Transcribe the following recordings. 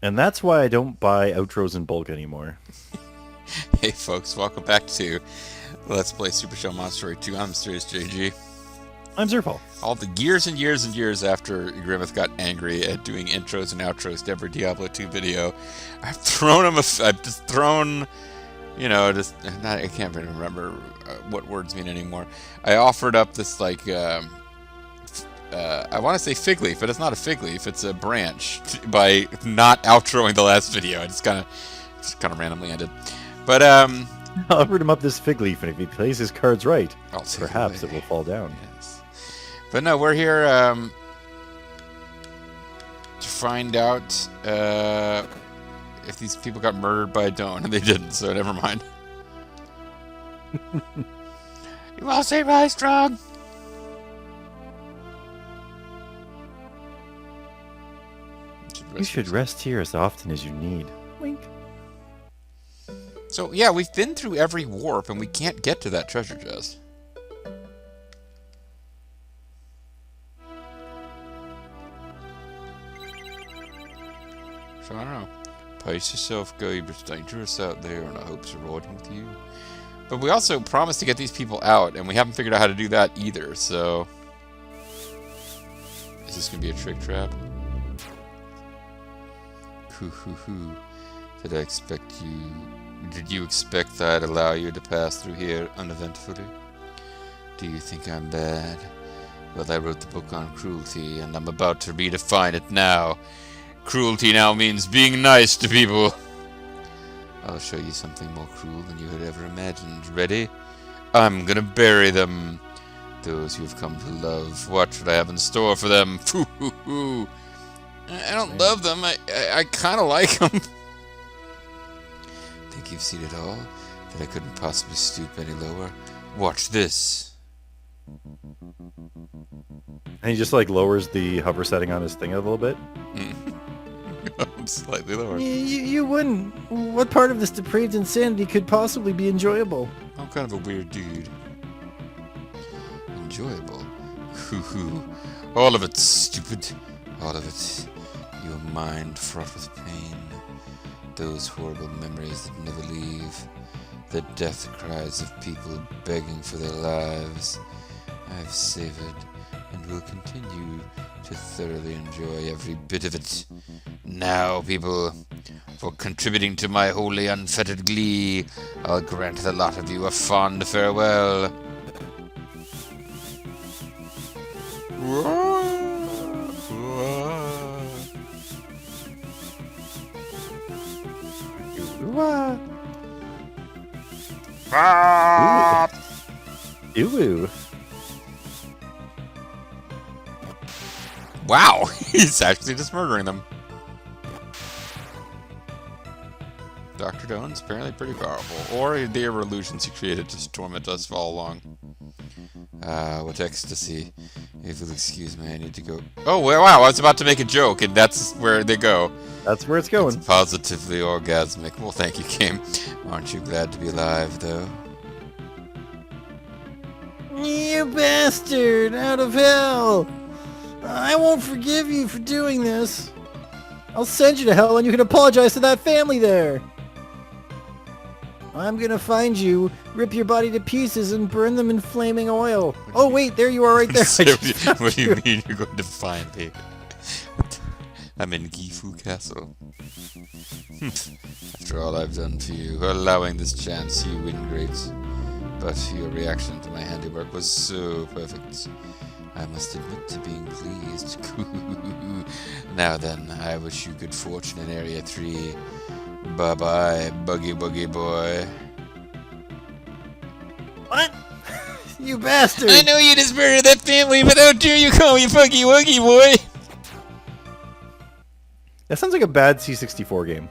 And that's why I don't buy outros in bulk anymore. Hey folks, welcome back to Let's Play Super Show Monster 2. I'm Mysterious JG. I'm Zerpal. All the years and years and years after Grimmeth got angry at doing intros and outros to every Diablo 2 video, I've thrown him I've just thrown, I can't even remember what words mean anymore. I offered up this, I want to say fig leaf, but it's not a fig leaf, it's a branch, by not outroing the last video. I just kind of randomly ended. But, I offered him up this fig leaf, and if he plays his cards right, perhaps it will fall down. Yes. But no, we're here to find out if these people got murdered by Doan, and they didn't, so never mind. You all say rise strong. You should rest here as often as you need. Wink. So, yeah, we've been through every warp, and we can't get to that treasure chest. So, I don't know. Pace yourself, Gabe. It's dangerous out there, and I hope to riding with you. But we also promised to get these people out, and we haven't figured out how to do that either, so... Is this going to be a trick trap? Hoo. Did you expect that I'd allow you to pass through here uneventfully? Do you think I'm bad? Well, I wrote the book on cruelty, and I'm about to redefine it now. Cruelty now means being nice to people. I'll show you something more cruel than you had ever imagined. Ready? I'm gonna bury them. Those you've come to love. Watch what I have in store for them. Hoo. I don't love them. I kind of like them. Think you've seen it all? That I couldn't possibly stoop any lower? Watch this. And he just lowers the hover setting on his thing a little bit. Slightly lower. You wouldn't. What part of this depraved insanity could possibly be enjoyable? I'm kind of a weird dude. Enjoyable? Hoo. All of it, stupid. All of it. Your mind fraught with pain. Those horrible memories that never leave. The death cries of people begging for their lives. I've savored and will continue to thoroughly enjoy every bit of it. Now, people, for contributing to my wholly unfettered glee, I'll grant the lot of you a fond farewell. Ooh. Wow, he's actually just murdering them. Dr. Doan's apparently pretty powerful. Or they are illusions he created to torment us all along. What ecstasy. If you'll excuse me, I need to go. Oh, wow, I was about to make a joke, and that's where they go. That's where it's going. It's positively orgasmic. Well, thank you, Kim. Aren't you glad to be alive, though? You bastard! Out of hell! I won't forgive you for doing this. I'll send you to hell and you can apologize to that family there. I'm gonna find you, rip your body to pieces, and burn them in flaming oil. Oh wait, there you are right there. What do you mean you're going to find me? I'm in Gifu Castle. After all I've done for you, allowing this chance, you win great. But your reaction to my handiwork was so perfect. I must admit to being pleased. Now then, I wish you good fortune in Area 3. Bye-bye, Buggy Boy. What? You bastard! I know you just murdered that family, but how dare you call me Buggy Wuggy Boy? That sounds like a bad C64 game.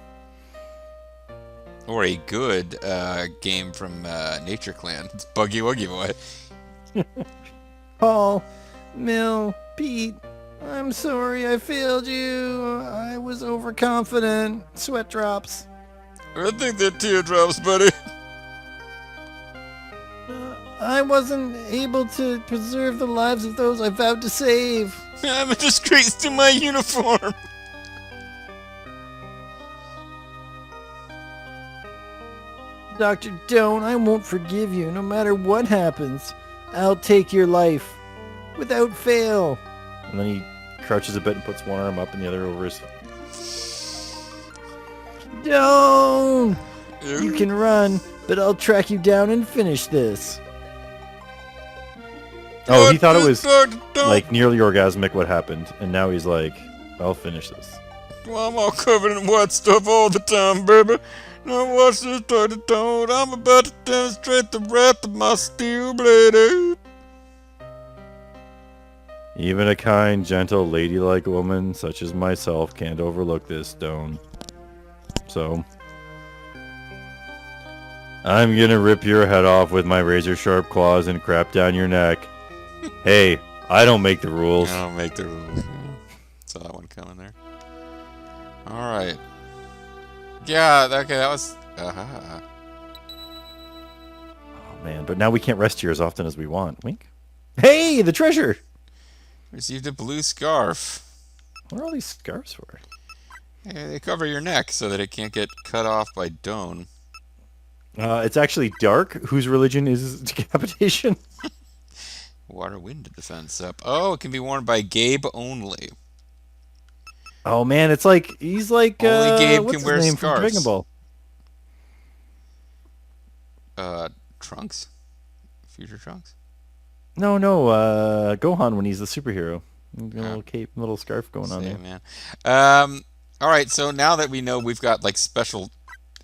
Or a good game from Nature Clan. It's Buggy Wuggy Boy. Paul, Mill, Pete, I'm sorry I failed you. I was overconfident. Sweat drops. I think they're teardrops, buddy. I wasn't able to preserve the lives of those I vowed to save. I'm a disgrace to my uniform. Dr. Doan, I won't forgive you no matter what happens. I'll take your life. Without fail. And then he crouches a bit and puts one arm up and the other over his... Doan! You can run, but I'll track you down and finish this. Oh, he thought it was like nearly orgasmic what happened, and now he's like, I'll finish this. Well, I'm all covered in wet stuff all the time, baby. Now watch this dirty toad. I'm about to demonstrate the wrath of my steel blade. Even a kind, gentle, ladylike woman such as myself can't overlook this, stone. So, I'm gonna rip your head off with my razor-sharp claws and crap down your neck. Hey, I don't make the rules. I don't make the rules. Saw that one coming there. Alright. Yeah, okay, that was... Oh, man, but now we can't rest here as often as we want. Wink. Hey, the treasure! Received a blue scarf. What are all these scarves for? Yeah, they cover your neck so that it can't get cut off by Doan. It's actually Dark, whose religion is decapitation. Water wind defense up. Oh, it can be worn by Gabe only. Oh man, it's like he's like only Gabe what's can his wear name scarves. from Dragon Ball? Trunks? Future Trunks? No, Gohan when he's the superhero. A little cape, little scarf going on there. Man. All right, so now that we know we've got like special,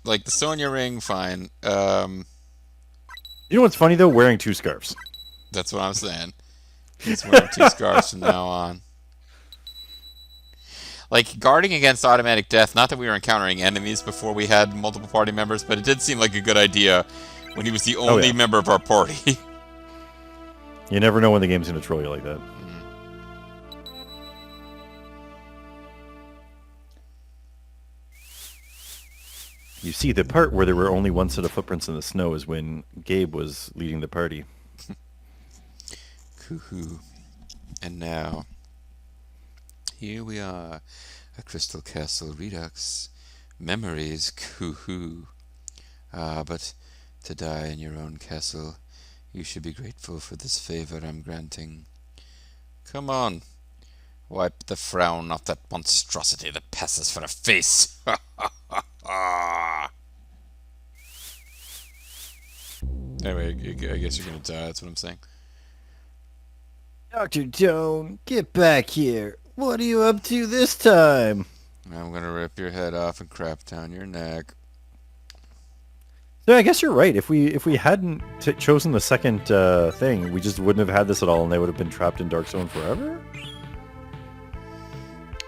like the Sonya ring, fine. You know what's funny though? Wearing two scarves. That's what I'm saying. He's wearing two scarves from now on. Like, guarding against automatic death, not that we were encountering enemies before we had multiple party members, but it did seem like a good idea when he was the only member of our party. You never know when the game's going to troll you like that. You see, the part where there were only one set of footprints in the snow is when Gabe was leading the party. Coo-hoo. And now, here we are, a Crystal Castle Redux. Memories, coo-hoo. Ah, but to die in your own castle, you should be grateful for this favor I'm granting. Come on, wipe the frown off that monstrosity that passes for a face. Ha ha ha ha! Anyway, I guess you're gonna die, that's what I'm saying. Dr. Doan, get back here. What are you up to this time? I'm gonna rip your head off and crap down your neck. So I guess you're right. If we hadn't chosen the second thing, we just wouldn't have had this at all, and they would have been trapped in Dark Zone forever.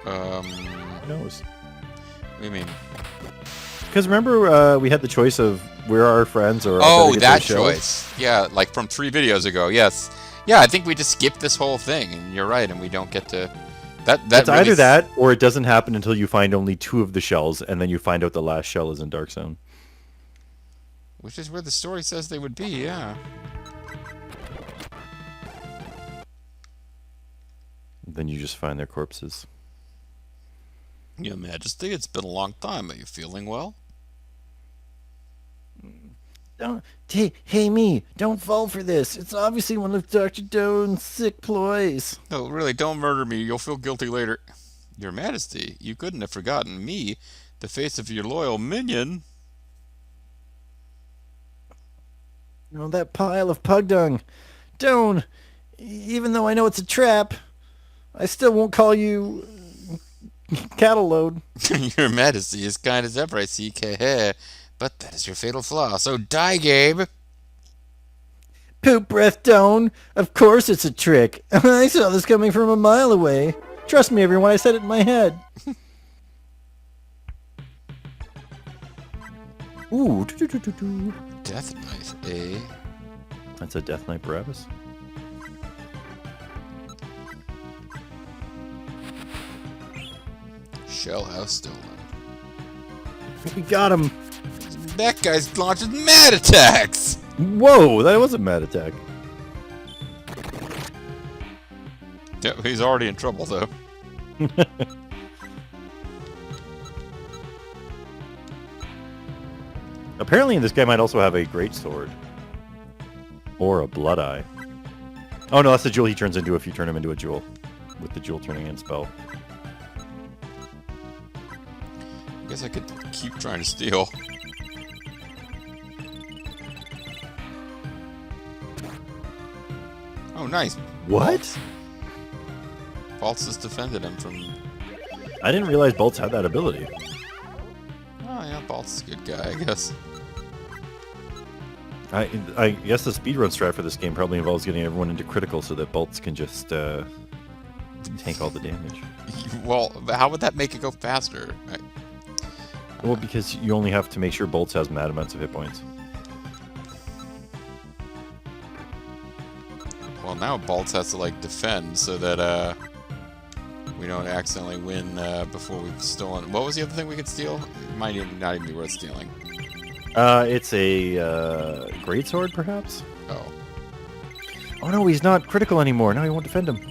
Who knows? What do you mean? Because remember, we had the choice of where our friends or oh, that choice. Yeah, like from 3 videos ago. Yes. Yeah, I think we just skipped this whole thing, and you're right, and we don't get to. It's really either that, or it doesn't happen until you find only 2 of the shells, and then you find out the last shell is in Dark Zone. Which is where the story says they would be, yeah. Then you just find their corpses. Your Majesty, it's been a long time. Are you feeling well? Hey, me, don't fall for this. It's obviously one of Dr. Doan's sick ploys. No, really, don't murder me. You'll feel guilty later. Your Majesty, you couldn't have forgotten me, the face of your loyal minion. You know, that pile of pug dung. Doan, even though I know it's a trap, I still won't call you cattle load. Your Majesty, as kind as ever, I see. But that is your fatal flaw, so die, Gabe. Poop breath, Doan. Of course it's a trick. I saw this coming from a mile away. Trust me, everyone, I said it in my head. Ooh. Death Knight, eh? That's a Death Knight Barabbas. Shell house stolen. We got him. That guy's launching mad attacks! Whoa, that was a mad attack. Yeah, he's already in trouble, though. Apparently, this guy might also have a great sword. Or a blood eye. Oh no, that's the jewel he turns into if you turn him into a jewel. With the jewel turning in spell. I guess I could keep trying to steal. Oh, nice. What? False has defended him from... I didn't realize Bolts had that ability. Oh, yeah, Balt's is a good guy, I guess. I guess the speedrun strat for this game probably involves getting everyone into critical so that Bolts can just tank all the damage. Well, how would that make it go faster? Well, because you only have to make sure Bolts has mad amounts of hit points. Well, now Baltz has to, like, defend so that, we don't accidentally win, before we've stolen... What was the other thing we could steal? It might not even be worth stealing. It's a greatsword, perhaps? Oh. Oh no, he's not critical anymore. Now he won't defend him.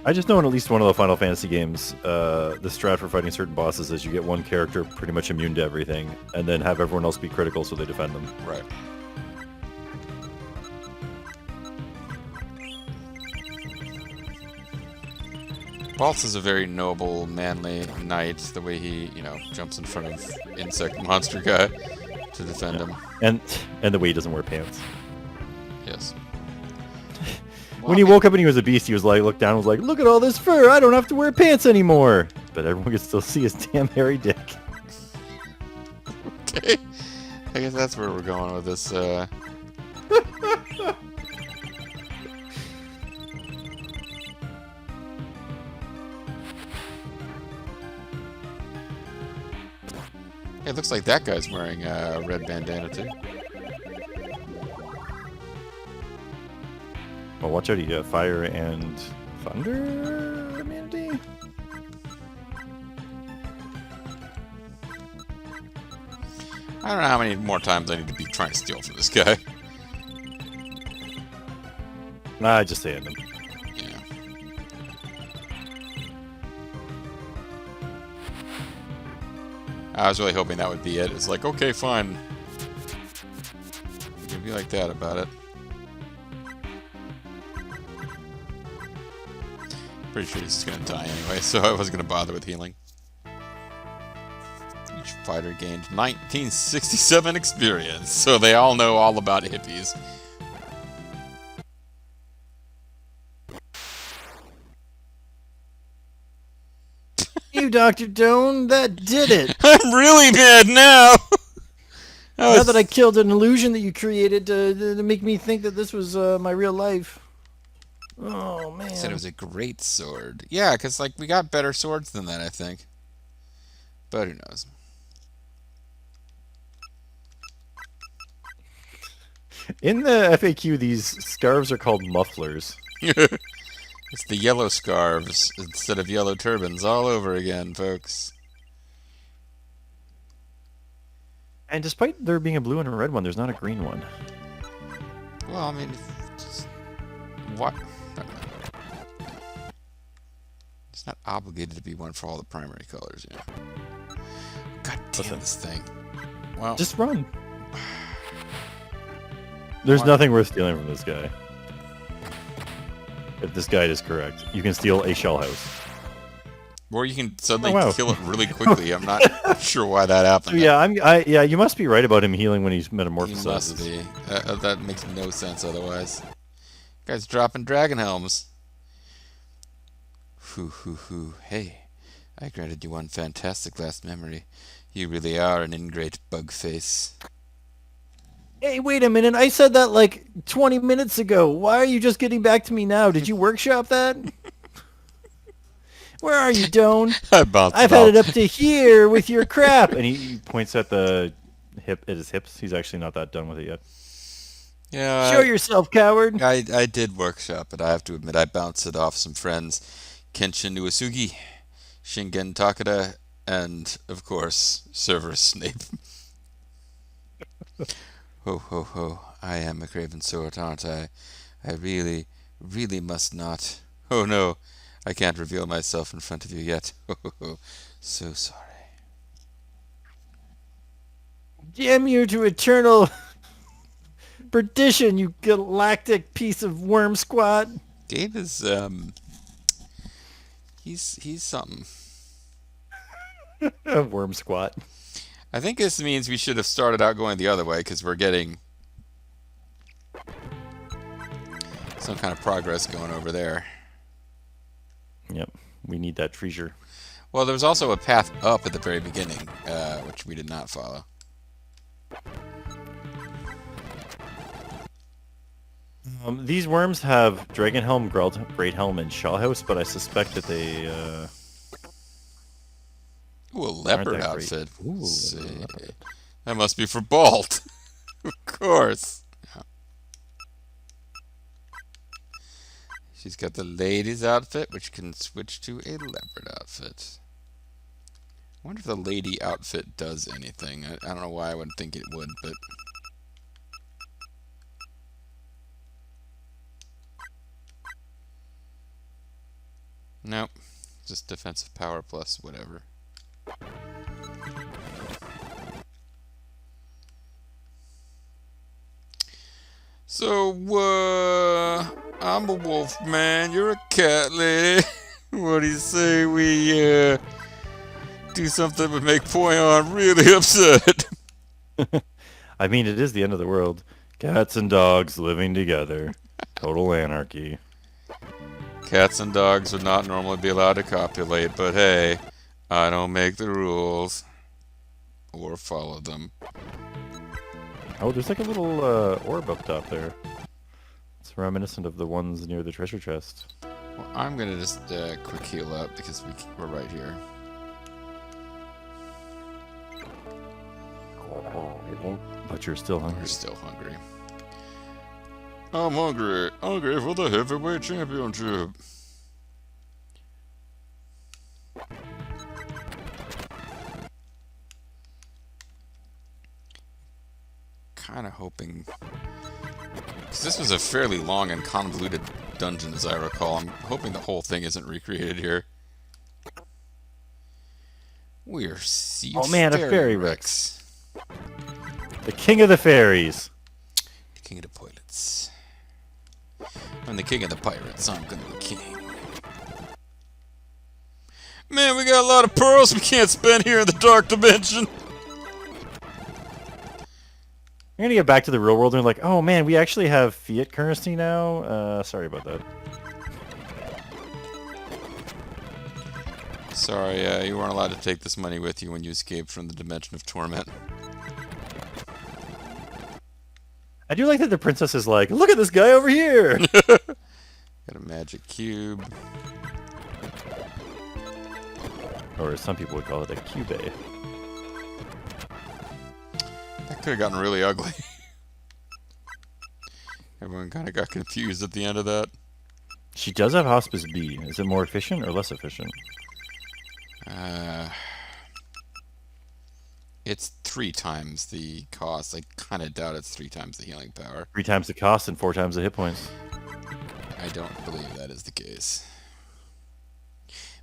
I just know in at least one of the Final Fantasy games, the strat for fighting certain bosses is you get one character pretty much immune to everything, and then have everyone else be critical so they defend them. Right. Baltz is a very noble, manly knight, the way he, you know, jumps in front of insect monster guy to defend him. And the way he doesn't wear pants. Yes. When he woke up and he was a beast, he was like, looked down and was like, look at all this fur, I don't have to wear pants anymore. But everyone can still see his damn hairy dick. Okay. I guess that's where we're going with this, It looks like that guy's wearing a red bandana, too. Well, watch out, you got fire and thunder immunity? I don't know how many more times I need to be trying to steal from this guy. Nah, just saying them. Yeah. I was really hoping that would be it. It's like, okay, fine. You can be like that about it. Pretty sure he's just gonna die anyway, so I wasn't gonna bother with healing. Each fighter gained 1967 experience, so they all know all about hippies. You, Dr. Doan, that did it. I'm really mad now! Now that I killed an illusion that you created to make me think that this was my real life. Oh, man. I said it was a great sword. Yeah, because, like, we got better swords than that, I think. But who knows? In the FAQ, these scarves are called mufflers. It's the yellow scarves instead of yellow turbans all over again, folks. And despite there being a blue and a red one, there's not a green one. Well, I mean, just, what? It's not obligated to be one for all the primary colors, you know. God damn this thing. Well, just run. There's nothing worth stealing from this guy. If this guide is correct, you can steal a shell house. Or you can suddenly kill it really quickly. I'm not sure why that happened. So yeah, you must be right about him healing when he's metamorphosizes. He must be. That makes no sense otherwise. Guy's dropping dragon helms. Hoo. Hey, I granted you one fantastic last memory. You really are an ingrate bug face. Hey, wait a minute. I said that like 20 minutes ago. Why are you just getting back to me now? Did you workshop that? Where are you, Doan? I've had it up to here with your crap. And he points at the hip at his hips. He's actually not that done with it yet. Yeah. Show yourself, coward. I did workshop it. I have to admit, I bounced it off some friends. Kenshin Uesugi, Shingen Takada, and, of course, Cerberus Snape. Ho. I am a craven sword, aren't I? I really must not. Oh no, I can't reveal myself in front of you yet. So sorry. Damn you to eternal perdition, you galactic piece of worm squat. Gabe is he's something. Worm squat. I think this means we should have started out going the other way because we're getting some kind of progress going over there. Yep, we need that treasure. Well, there was also a path up at the very beginning, which we did not follow. These worms have Dragonhelm, Greathelm, and Shawhouse, but I suspect that they... Ooh, a leopard that outfit. great. Ooh, See. leopard. That must be for Balt. Of course. Yeah. She's got the lady's outfit, which can switch to a leopard outfit. I wonder if the lady outfit does anything. I don't know why I wouldn't think it would, but... Nope. Just defensive power plus whatever. So, I'm a wolf man, you're a cat lady. What do you say we, do something that would make Poyon really upset? I mean, it is the end of the world. Cats and dogs living together. Total anarchy. Cats and dogs would not normally be allowed to copulate, but hey, I don't make the rules. Or follow them. Oh, there's like a little orb up top there. It's reminiscent of the ones near the treasure chest. Well, I'm gonna just quick heal up because we're right here. But you're still We're hungry. still hungry. I'm hungry. Hungry for the heavyweight championship. Kind of hoping... Because this was a fairly long and convoluted dungeon, as I recall. I'm hoping the whole thing isn't recreated here. We're sea Oh man, a fairy Rex. The king of the fairies. The king of the pilots. I'm the king of the pirates. I'm gonna be king. Man, we got a lot of pearls we can't spend here in the dark dimension. You're gonna get back to the real world and like, oh man, we actually have fiat currency now. Sorry about that. Sorry, you weren't allowed to take this money with you when you escaped from the dimension of torment. I do like that the princess is like, look at this guy over here. Got a magic cube. Or as some people would call it, a cube. That could have gotten really ugly. Everyone kind of got confused at the end of that. She does have Hospice B. Is it more efficient or less efficient? It's 3 times the cost. I kind of doubt it's 3 times the healing power. 3 times the cost and 4 times the hit points. I don't believe that is the case.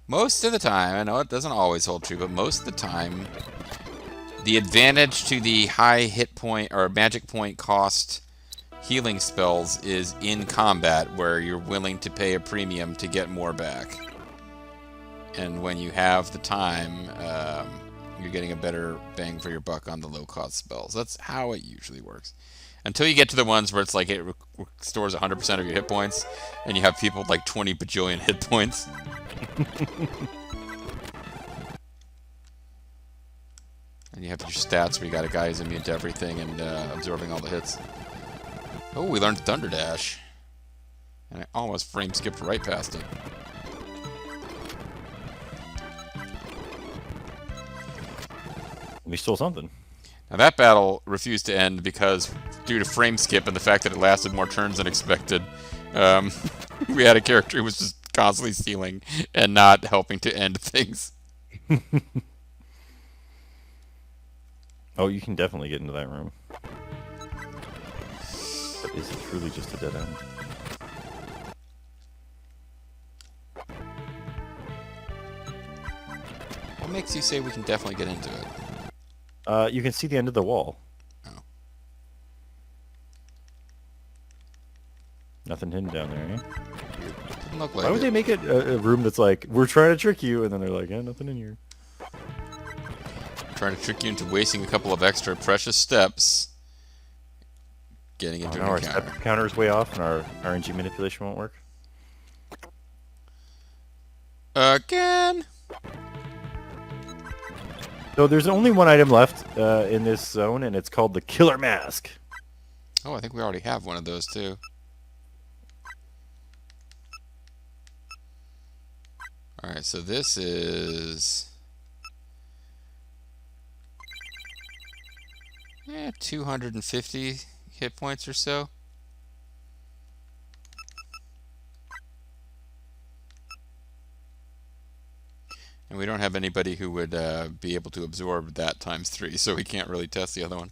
Most of the time, I know it doesn't always hold true, but most of the time, the advantage to the high hit point or magic point cost healing spells is in combat, where you're willing to pay a premium to get more back. And when you have the time, you're getting a better bang for your buck on the low-cost spells. That's how it usually works. Until you get to the ones where it's like it restores 100% of your hit points, and you have people with like 20 bajillion hit points. And you have your stats where you got a guy who's immune to everything and absorbing all the hits. Oh, we learned Thunder Dash. And I almost frame skipped right past it. We stole something. Now that battle refused to end because, due to frame skip and the fact that it lasted more turns than expected, we had a character who was just constantly stealing and not helping to end things. Oh, you can definitely get into that room. But is it truly just a dead end? What makes you say we can definitely get into it? You can see the end of the wall. Oh. Nothing hidden down there, eh? Doesn't look like Why would it. they make it a room that's like, we're trying to trick you, and then they're like, yeah, nothing in here. Trying to trick you into wasting a couple of extra precious steps. Getting into Now an our encounter. step counter is way off, and our RNG manipulation won't work. Again! So there's only one item left in this zone, and it's called the Killer Mask. Oh, I think we already have one of those, too. Alright, so this is... 250 hit points or so. And we don't have anybody who would be able to absorb that times 3, so we can't really test the other one.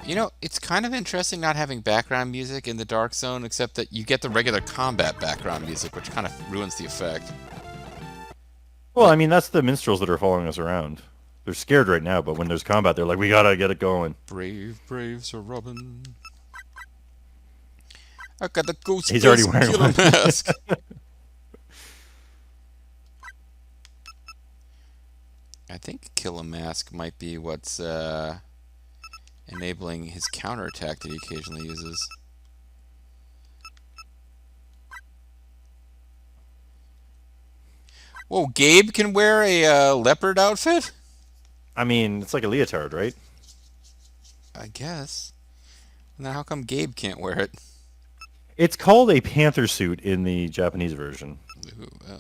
You know, it's kind of interesting not having background music in the Dark Zone, except that you get the regular combat background music, which kind of ruins the effect. Well, I mean, that's the minstrels that are following us around. They're scared right now, but when there's combat, they're like, we gotta get it going. Brave, brave Sir Robin. I got the ghost He's already wearing killer one. mask. I think Killer Mask might be what's enabling his counterattack that he occasionally uses. Whoa, Gabe can wear a leopard outfit? I mean, it's like a leotard, right? I guess. Now how come Gabe can't wear it? It's called a panther suit in the Japanese version. Ooh, oh.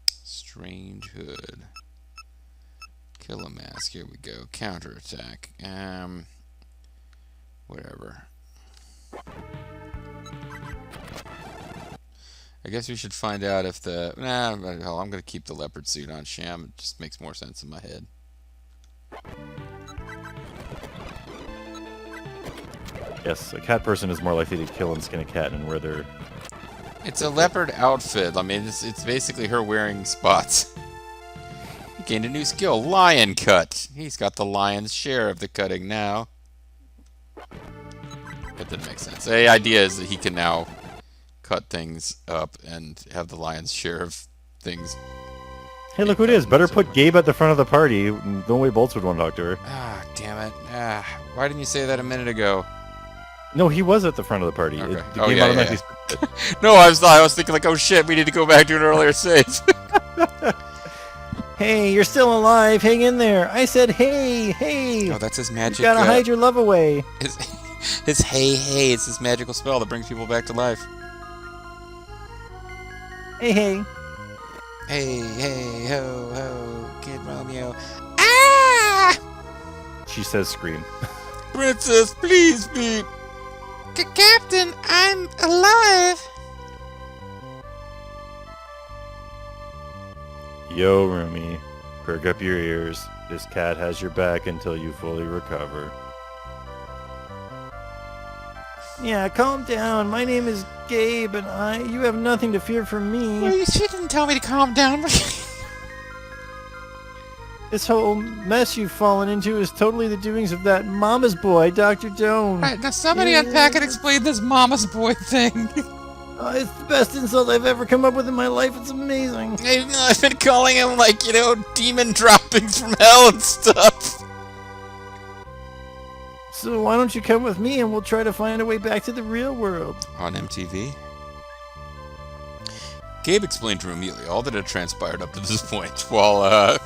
Strange hood. Killer mask. Here we go. Counterattack. Whatever. I guess we should find out if the... Nah, hell, I'm going to keep the leopard suit on Sham. It just makes more sense in my head. Yes, a cat person is more likely to kill and skin a cat and wear their... It's a leopard outfit. I mean, it's basically her wearing spots. He gained a new skill, lion cut. He's got the lion's share of the cutting now. That didn't make sense. The idea is that he can now cut things up and have the lion's share of things. Hey, look who it is. Better put Gabe at the front of the party. The way Bolts would want to talk to her. Ah, damn it. Ah, why didn't you say that a minute ago? No, he was at the front of the party. Okay. The Oh, game yeah, automatically yeah. skipped it. No, I was thinking like, oh shit, we need to go back to an earlier save. Hey, you're still alive. Hang in there. I said, hey, hey. Oh, that's his You magic. gotta hide your love away. His hey, it's his magical spell that brings people back to life. Hey, hey. Hey, hey, ho, ho, Kid Romeo. Ah! She says scream. Princess, please be. Captain, I'm alive. Yo, Rumi. Perk up your ears. This cat has your back until you fully recover. Yeah, calm down. My name is Gabe, and you have nothing to fear from me. You shouldn't tell me to calm down. This whole mess you've fallen into is totally the doings of that mama's boy, Dr. Doan. Right, now somebody unpack and explain this mama's boy thing. It's the best insult I've ever come up with in my life. It's amazing. I've been calling him, like, demon droppings from hell and stuff. So why don't you come with me and we'll try to find a way back to the real world? On MTV? Gabe explained to Amelia all that had transpired up to this point, while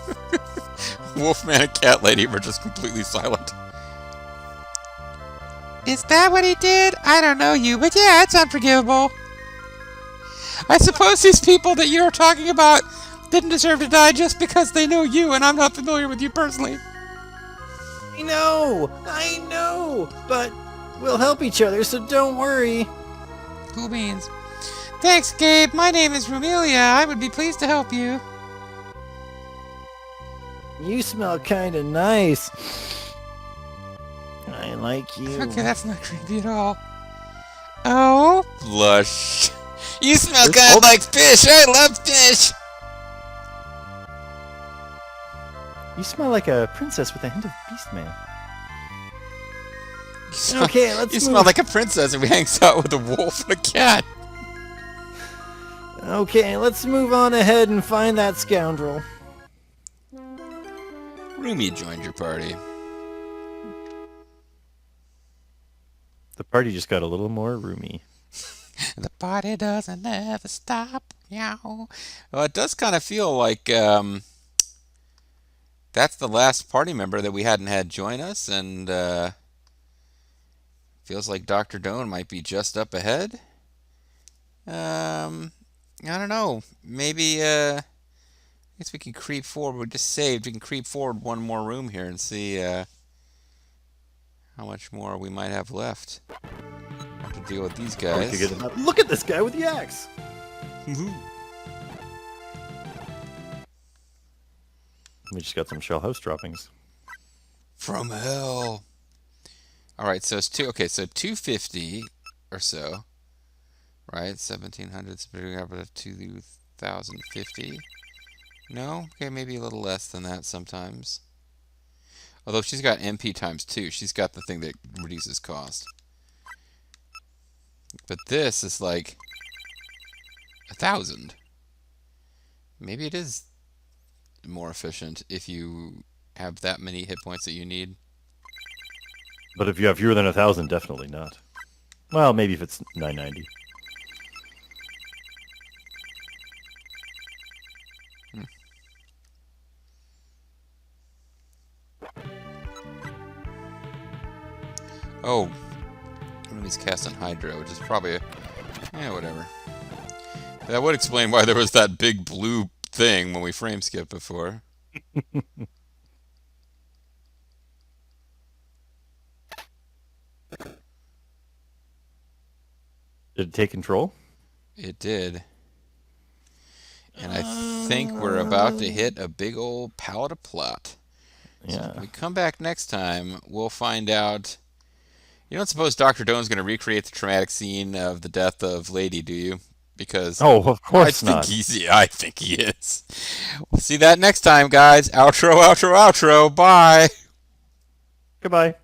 Wolfman and Cat Lady were just completely silent. Is that what he did? I don't know you, but yeah, it's unforgivable. I suppose these people that you're talking about didn't deserve to die just because they know you, and I'm not familiar with you personally. I know, but we'll help each other, so don't worry. Cool beans. Thanks, Gabe. My name is Rumelia. I would be pleased to help you. You smell kind of nice. I like you. Okay, that's not creepy at all. Oh, blush. You smell kind of like fish. I love fish. You smell like a princess with a hint of beast man. Okay, let's You move. smell like a princess who hangs out with a wolf and a cat. Okay, let's move on ahead and find that scoundrel. Rumi joined your party. The party just got a little more roomy. The party doesn't ever stop. Meow. Well, it does kind of feel like that's the last party member that we hadn't had join us, and feels like Dr. Doan might be just up ahead. I don't know. Maybe I guess we can creep forward. We just saved. We can creep forward one more room here and see how much more we might have left. Have to deal with these guys. Look at this guy with the axe. We just got some shell house droppings. From hell. All right, so it's okay. So 250 or so, right? 1700. So we have 2050. No, okay, maybe a little less than that sometimes. Although she's got MP times 2. She's got the thing that reduces cost. But this is like 1,000. Maybe it is more efficient if you have that many hit points that you need. But if you have fewer than 1,000, definitely not. Well, maybe if it's 990. Oh, Rumi's cast on Hydro, which is probably whatever. That would explain why there was that big blue thing when we frame skipped before. Did it take control? It did. And I think we're about to hit a big old pallet of plot. So Yeah. when we come back next time, we'll find out. You don't suppose Dr. Doan's going to recreate the traumatic scene of the death of Lady, do you? Because Oh, of course I not. think he is. We'll see that next time, guys. Outro, outro, outro. Bye. Goodbye.